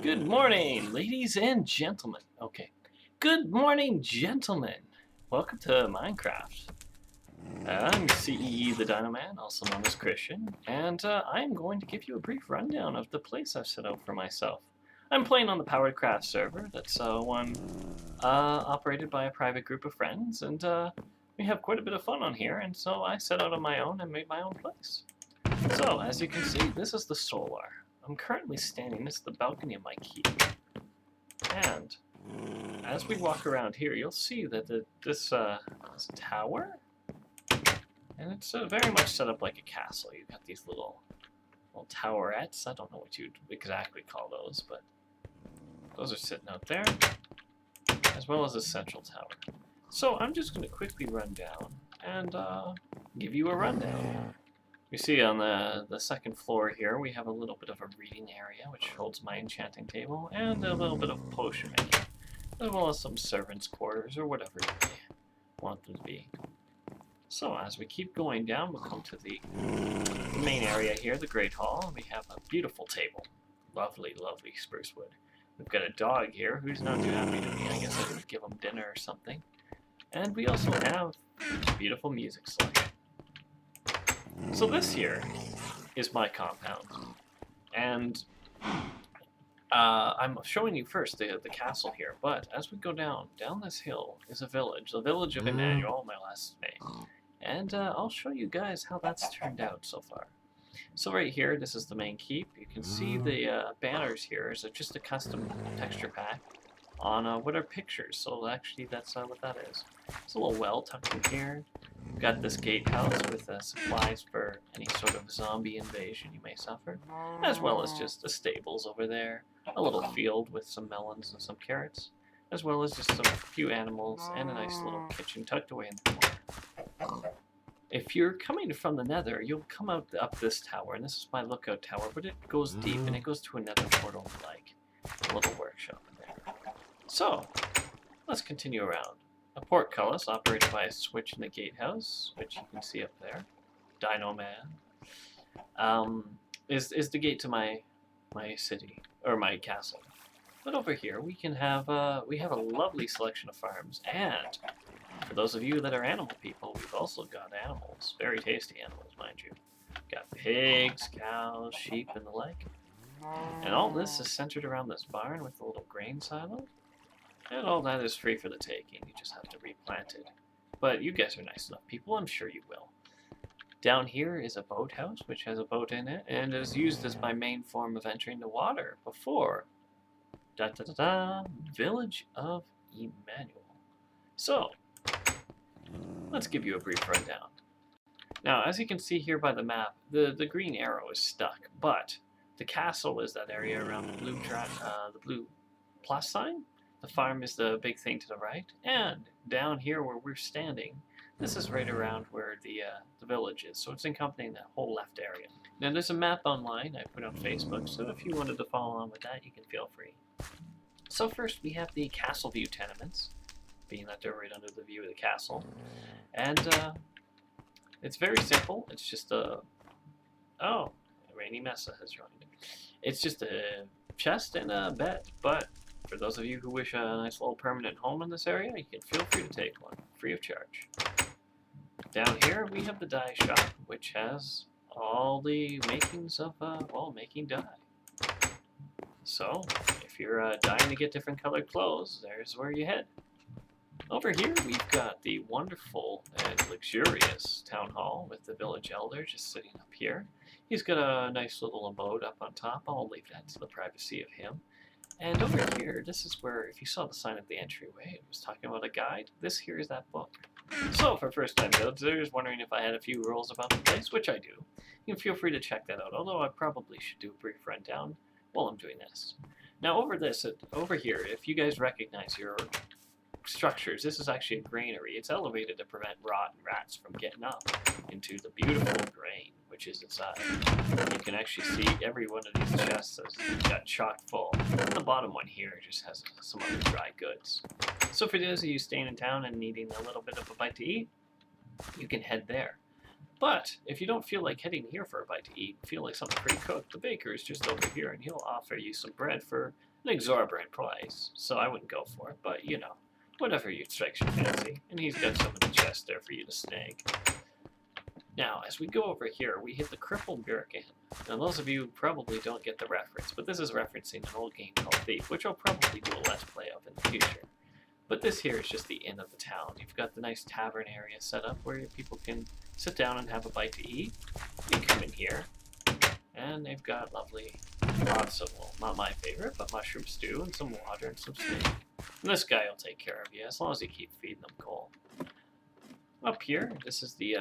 Good morning, ladies and gentlemen. Okay. Good morning, gentlemen. Welcome to Minecraft. I'm CEEtheDinoman, also known as Christian, and I'm going to give you a brief rundown of the place I've set out for myself. I'm playing on the PowertoCraft server. That's one operated by a private group of friends, and we have quite a bit of fun on here, and so I set out on my own and made my own place. So, as you can see, this is the solar. I'm currently standing, this is the balcony of my keep. And as we walk around here, you'll see that this tower, and it's very much set up like a castle. You've got these little towerettes. I don't know what you'd exactly call those, but those are sitting out there, as well as a central tower. So I'm just going to quickly run down and give you a rundown. You see on the second floor here, we have a little bit of a reading area, which holds my enchanting table, and a little bit of potion making, as well as some servants' quarters, or whatever you may want them to be. So as we keep going down, we'll come to the main area here, the Great Hall, and we have a beautiful table. Lovely, lovely spruce wood. We've got a dog here who's not too happy to me. I guess I could give him dinner or something. And we also have beautiful music selection. So this here is my compound, and I'm showing you first the castle here, but as we go down this hill is a village, the village of Emmanuel, my last name, and I'll show you guys how that's turned out so far. So right here, this is the main keep. You can see the banners here is just a custom texture pack on what are pictures, so actually that's what that is. It's a little well tucked in here. We've got this gatehouse with supplies for any sort of zombie invasion you may suffer, as well as just the stables over there, a little field with some melons and some carrots, as well as just some few animals and a nice little kitchen tucked away in the corner. If you're coming from the nether, you'll come out up this tower, and this is my lookout tower, but it goes deep and it goes to another portal like a little workshop in there. So, let's continue around. A portcullis operated by a switch in the gatehouse, which you can see up there. Dinoman. Is the gate to my city, or my castle. But over here we can have we have a lovely selection of farms, and for those of you that are animal people, we've also got animals. Very tasty animals, mind you. Got pigs, cows, sheep, and the like. And all this is centered around this barn with a little grain silo. And all that is free for the taking, you just have to replant it. But you guys are nice enough people, I'm sure you will. Down here is a boathouse, which has a boat in it, and is used as my main form of entering the water before Village of Emmanuel. So, let's give you a brief rundown. Now, as you can see here by the map, the green arrow is stuck, but the castle is that area around the blue plus sign. The farm is the big thing to the right, and down here where we're standing, this is right around where the village is, so it's encompassing that whole left area. Now there's a map online I put on Facebook, so if you wanted to follow along with that, you can feel free. So first we have the Castle View tenements, being that they're right under the view of the castle, and it's very simple. It's just oh, Rainy Mesa has joined. It's just a chest and a bed, but for those of you who wish a nice little permanent home in this area, you can feel free to take one, free of charge. Down here, we have the dye shop, which has all the makings of, making dye. So, if you're dying to get different colored clothes, there's where you head. Over here, we've got the wonderful and luxurious town hall with the village elder just sitting up here. He's got a nice little abode up on top. I'll leave that to the privacy of him. And over here, this is where, if you saw the sign at the entryway, it was talking about a guide. This here is that book. So, for first-time villagers wondering if I had a few rules about the place, which I do, you can feel free to check that out, although I probably should do a brief rundown while I'm doing this. Now, over here, if you guys recognize your structures, this is actually a granary. It's elevated to prevent rot and rats from getting up into the beautiful grain, which is inside. You can actually see every one of these chests has got chock full. And the bottom one here just has some other dry goods. So for those of you staying in town and needing a little bit of a bite to eat, you can head there. But if you don't feel like heading here for a bite to eat, feel like something pre-cooked, the baker is just over here and he'll offer you some bread for an exorbitant price, so I wouldn't go for it, but you know, whatever you strikes your fancy. And he's got some in the chest there for you to snag. Now, as we go over here, we hit the crippled Gherkin. Now, those of you probably don't get the reference, but this is referencing an old game called Thief, which I'll probably do a Let's Play of in the future. But this here is just the inn of the town. You've got the nice tavern area set up where people can sit down and have a bite to eat. You come in here, and they've got lovely lots of, well, not my favorite, but mushroom stew and some water and some steak. And this guy will take care of you as long as you keep feeding them coal. Up here, this is the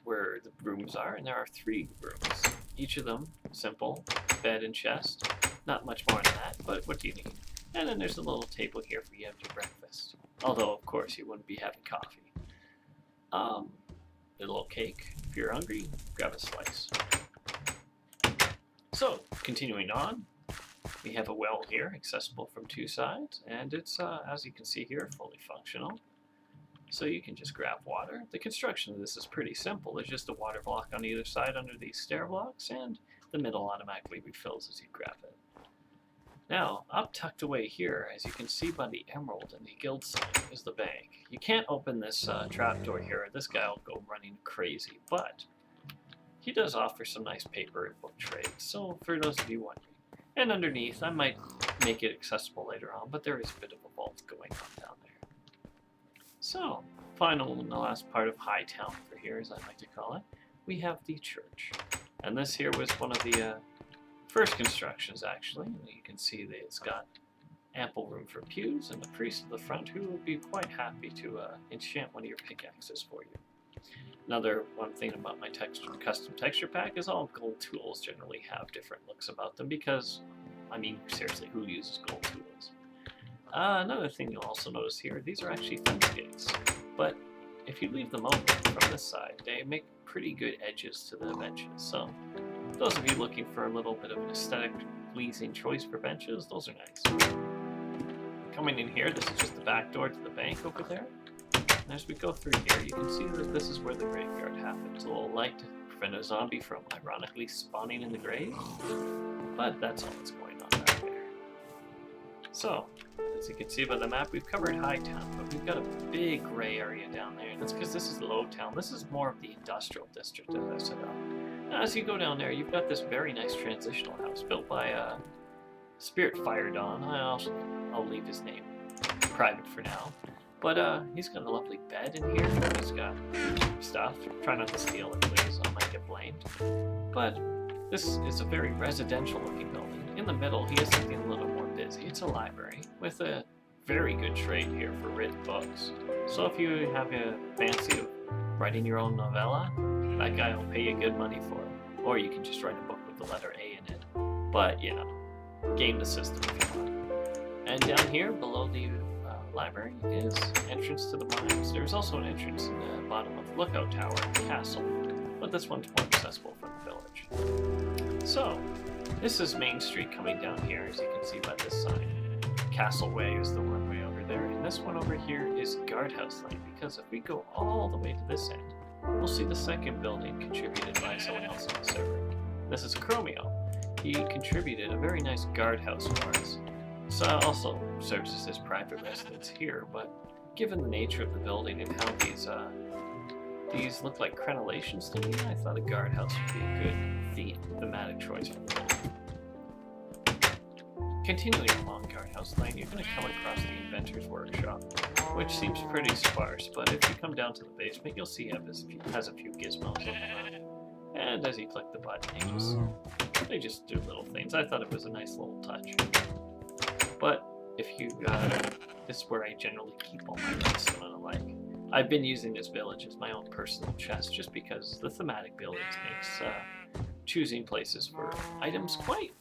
where the rooms are, and there are 3 rooms. Each of them simple, bed and chest. Not much more than that, but what do you need? And then there's a little table here for you to have your breakfast. Although, of course, you wouldn't be having coffee. A little cake. If you're hungry, grab a slice. So, continuing on, we have a well here, accessible from 2 sides, and it's, as you can see here, fully functional. So you can just grab water. The construction of this is pretty simple. There's just a water block on either side under these stair blocks, and the middle automatically refills as you grab it. Now, up tucked away here, as you can see by the emerald and the guild sign, is the bank. You can't open this trapdoor here, or this guy will go running crazy, but he does offer some nice paper and book trades, so for those of you wondering. And underneath, I might make it accessible later on, but there is a bit of a vault going on down there. So, final and the last part of Hightown for here, as I like to call it, we have the church. And this here was one of the first constructions, actually. You can see that it's got ample room for pews, and the priest at the front who would be quite happy to enchant one of your pickaxes for you. Another one thing about my custom texture pack is all gold tools generally have different looks about them because, I mean, seriously, who uses gold tools? Another thing you'll also notice here, these are actually fence gates, but if you leave them open from this side, they make pretty good edges to the benches. So those of you looking for a little bit of an aesthetic pleasing choice for benches, those are nice. Coming in here, this is just the back door to the bank over there. And as we go through here, you can see that this is where the graveyard happens. A little light to prevent a zombie from ironically spawning in the grave, but that's all that's going on back there. So, as you can see by the map, we've covered Hightown, but we've got a big gray area down there. That's because this is Lowtown. This is more of the industrial district, as I set up. Now, as you go down there, you've got this very nice transitional house built by Spirit Fire Dawn. I'll leave his name private for now. But he's got a lovely bed in here. He's got stuff. Try not to steal it, please. I might get blamed. But this is a very residential-looking building. In the middle, he has something a little more busy. It's a library with a very good trade here for written books. So if you have a fancy of writing your own novella, that guy will pay you good money for it. Or you can just write a book with the letter A in it. But, you know, game the system if you want. And down here, below the library, is entrance to the mines. There's also an entrance in the bottom of the lookout tower in the castle, but this one's more accessible from the village. So, this is Main Street coming down here, as you can see by this sign. Castle Way is the one way over there, and this one over here is Guardhouse Lane, because if we go all the way to this end, we'll see the second building contributed by someone else on the server. This is Chromio. He contributed a very nice guardhouse for us. So also serves as his private residence here, but given the nature of the building and how these look like crenellations to me, I thought a guardhouse would be a good thematic choice for the building. Continuing along Guardhouse Lane, you're going to come across the Inventor's Workshop, which seems pretty sparse, but if you come down to the basement, you'll see it has a few gizmos on it. And as you click the button, they just do little things. I thought it was a nice little touch. But if you, this is where I generally keep all my redstone and the like. I've been using this village as my own personal chest just because the thematic buildings makes choosing places for items quite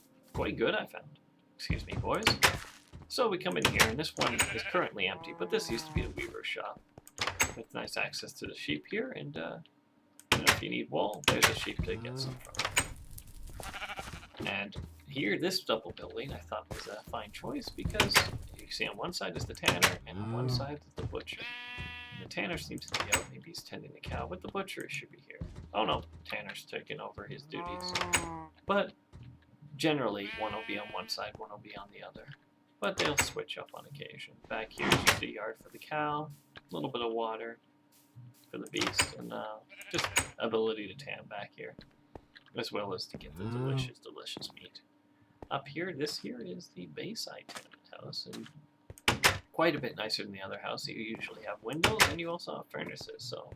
good, I found. Excuse me, boys. So we come in here, and this one is currently empty, but this used to be the weaver's shop with nice access to the sheep here, and if you need wool, there's a sheep to get some from. And here, this double building I thought was a fine choice because you can see on one side is the tanner and on one side is the butcher. And the tanner seems to be out, maybe he's tending the cow, but the butcher should be here. Oh no, Tanner's taking over his duties. But Generally, one will be on one side, one will be on the other. But they'll switch up on occasion. Back here is just a yard for the cow, a little bit of water for the beast, and just ability to tan back here, as well as to get the delicious, delicious meat. Up here, this here is the Bayside tenement house, and quite a bit nicer than the other house. You usually have windows, and you also have furnaces, so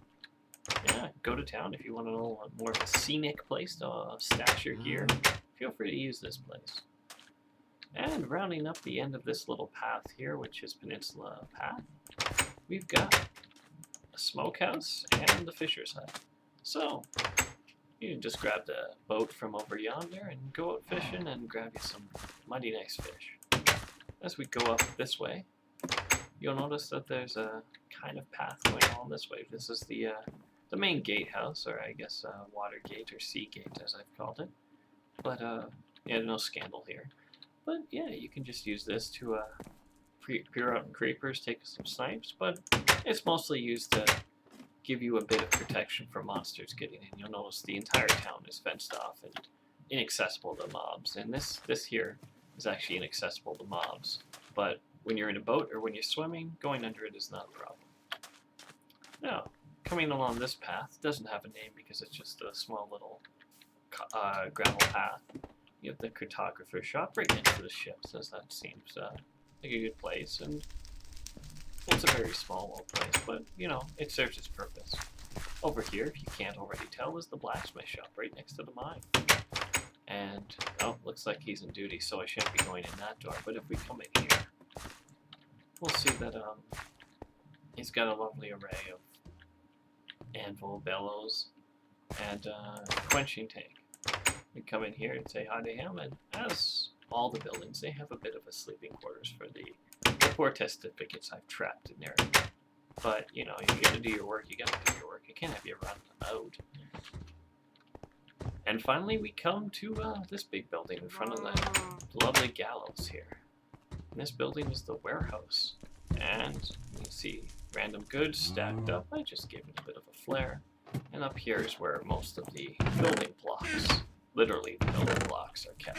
yeah, go to town if you want a little more of a scenic place to stash your gear. Feel free to use this place. And rounding up the end of this little path here, which is Peninsula Path, we've got a smokehouse and the fisher's hut. So you can just grab the boat from over yonder and go out fishing and grab you some mighty nice fish. As we go up this way, you'll notice that there's a kind of path going along this way. This is the main gatehouse, or I guess water gate or sea gate as I've called it. But yeah, no scandal here. But yeah, you can just use this to peer out creepers, take some snipes, but it's mostly used to give you a bit of protection from monsters getting in. You'll notice the entire town is fenced off and inaccessible to mobs, and this here is actually inaccessible to mobs. But when you're in a boat or when you're swimming, going under it is not a problem. Now, coming along this path doesn't have a name because it's just a small little gravel path. You have the cartographer's shop right next to the ships, as that seems like a good place, and it's a very small little place, but you know, it serves its purpose. Over here, if you can't already tell, is the blacksmith shop right next to the mine. And oh, looks like he's in duty, so I shouldn't be going in that door. But if we come in here, we'll see that he's got a lovely array of anvil, bellows, and quenching tank. We come in here and say hi to him, and as all the buildings, they have a bit of a sleeping quarters for the poor testificates I've trapped in there. But, you know, you gotta do your work, you gotta do your work. You can't have you run out. And finally, we come to this big building in front of the lovely gallows here. And this building is the warehouse. And you can see random goods stacked up. I just gave it a bit of a flare. And up here is where most of the building blocks, literally the building blocks, are kept.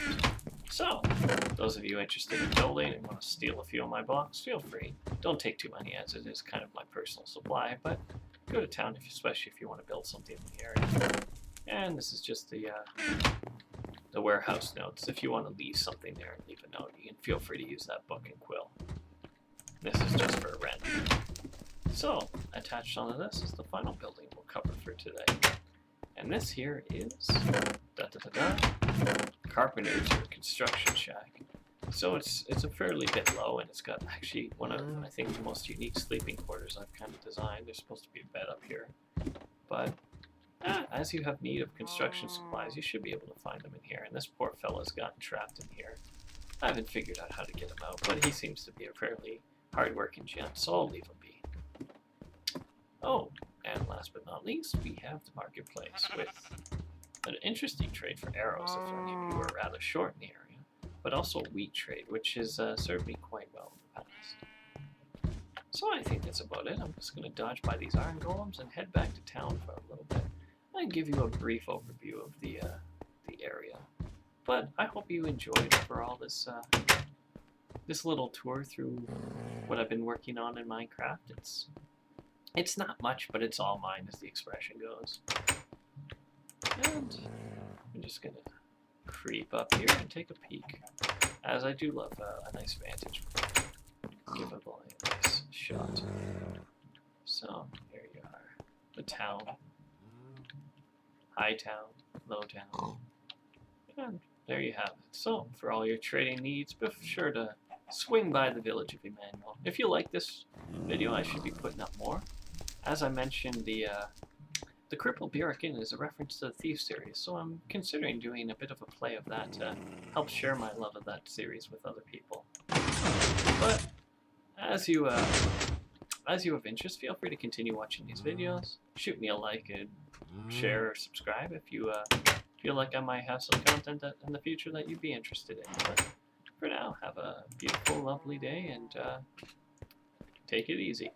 So, those of you interested in building and want to steal a few of my blocks, feel free. Don't take too many, as it is kind of my personal supply, but go to town, especially if you want to build something in the area. And this is just the warehouse notes. If you want to leave something there and leave a note, you can feel free to use that book and quill. This is just for a random. So, attached onto this is the final building we'll cover for today. And this here is Carpenter's or Construction Shack. So it's a fairly bit low, and it's got actually one of, I think, the most unique sleeping quarters I've kind of designed. There's supposed to be a bed up here. But as you have need of construction supplies, you should be able to find them in here. And this poor fella's gotten trapped in here. I haven't figured out how to get him out, but he seems to be a fairly hard-working gent, so I'll leave him be. Oh, and last but not least, we have the marketplace with an interesting trade for arrows if any of you are rather short in the area, but also a wheat trade, which has served me quite well in the past. So I think that's about it. I'm just going to dodge by these iron golems and head back to town for a little bit and give you a brief overview of the area. But I hope you enjoyed overall this this little tour through what I've been working on in Minecraft. It's not much, but it's all mine, as the expression goes. And I'm just gonna creep up here and take a peek, as I do love a nice vantage point. Give a boy a nice shot. So here you are, the town, high town, low town, and there you have it. So for all your trading needs, be sure to swing by the village of Emmanuel. If you like this video, I should be putting up more. As I mentioned, the Crippled Burrican is a reference to the Thief series, so I'm considering doing a bit of a play of that to help share my love of that series with other people. But as you have interest, feel free to continue watching these videos. Shoot me a like and share or subscribe if you feel like I might have some content in the future that you'd be interested in. But for now, have a beautiful, lovely day, and take it easy.